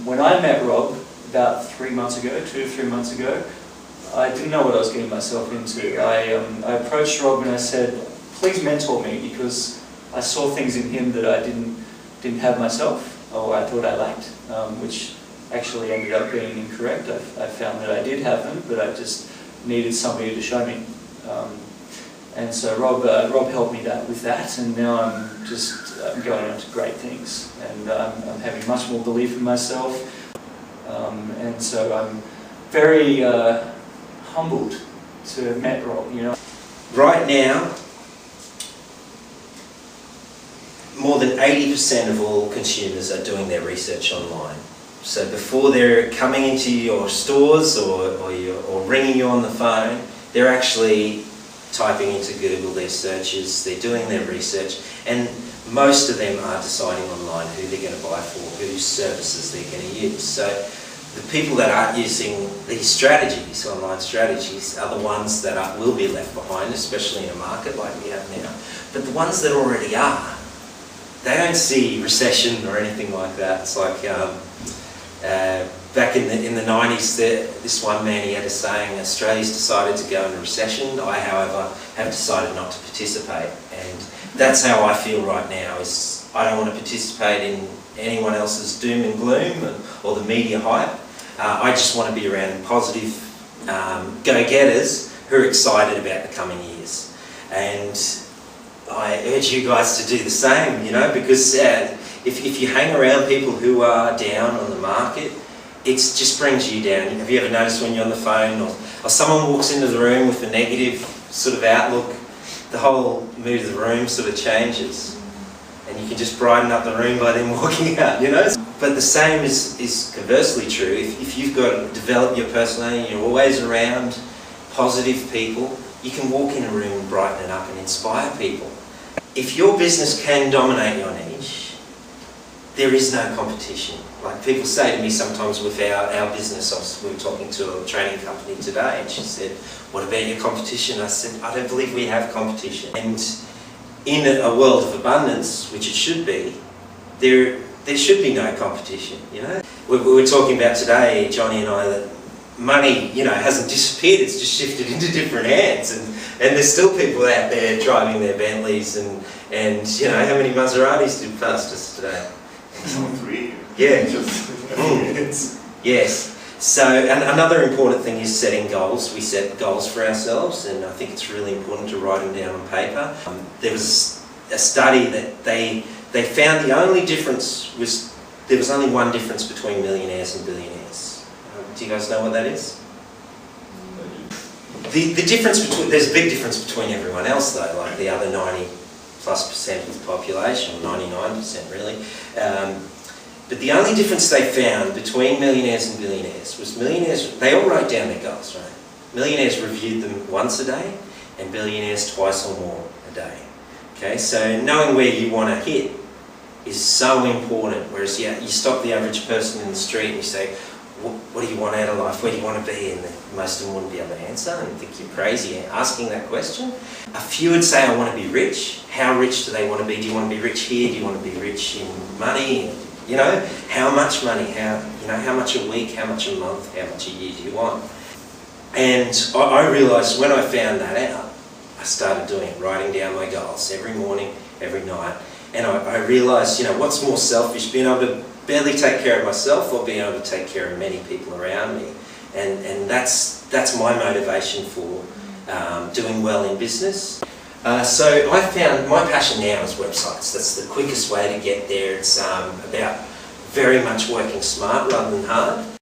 When I met Rob about 3 months ago, 2 or 3 months ago, I didn't know what I was getting myself into. I approached Rob and I said, please mentor me, because I saw things in him that I didn't have myself, or I thought I lacked, which actually ended up being incorrect. I found that I did have them, but I just needed somebody to show me. And so Rob helped me with that, and now I'm going on to great things, and I'm having much more belief in myself, and so I'm very humbled to have met Rob. Right now, more than 80% of all consumers are doing their research online. So before they're coming into your stores or ringing you on the phone, they're actually typing into Google their searches, they're doing their research, and most of them are deciding online who they're going to buy for, whose services they're going to use. So the people that aren't using these strategies, online strategies, are the ones that will be left behind, especially in a market like we have now. But the ones that already are, they don't see recession or anything like that. It's like back in the 90s, this one man, he had a saying, Australia's decided to go into recession. I, however, have decided not to participate. And that's how I feel right now, is I don't want to participate in anyone else's doom and gloom or the media hype. I just want to be around positive go-getters who are excited about the coming years. And I urge you guys to do the same, because if you hang around people who are down on the market, it just brings you down. Have you ever noticed when you're on the phone or someone walks into the room with a negative sort of outlook, the whole mood of the room sort of changes, and you can just brighten up the room by them walking out, But the same is conversely true. If you've got to develop your personality, you're always around positive people, you can walk in a room and brighten it up and inspire people. If your business can dominate your niche, there is no competition. Like people say to me sometimes with our business, we were talking to a training company today, and she said, what about your competition? I said, I don't believe we have competition. And in a world of abundance, which it should be, there should be no competition, We were talking about today, Johnny and I, that money, hasn't disappeared, it's just shifted into different hands, and there's still people out there driving their Bentleys and how many Maseratis did past us today? 3. Yeah. Just Yes. So another important thing is setting goals. We set goals for ourselves, and I think it's really important to write them down on paper. There was a study that they found the only difference was there was only one difference between millionaires and billionaires. Do you guys know what that is? The difference between, there's a big difference between everyone else though, like the other 90+% of the population, or 99% really. But the only difference they found between millionaires and billionaires was millionaires, they all wrote down their goals, right? Millionaires reviewed them once a day, and billionaires twice or more a day. Okay, so knowing where you want to hit is so important, whereas you stop the average person in the street and you say, what do you want out of life? Where do you want to be? And most of them wouldn't be able to answer and think you're crazy asking that question. A few would say, I want to be rich. How rich do they want to be? Do you want to be rich here? Do you want to be rich in money? How much money? How much a week? How much a month? How much a year do you want? And I realised when I found that out, I started doing it, writing down my goals every morning, every night. And I realised, what's more selfish, being able to barely take care of myself or being able to take care of many people around me. And that's my motivation for doing well in business. So I found my passion now is websites. That's the quickest way to get there. It's about very much working smart rather than hard.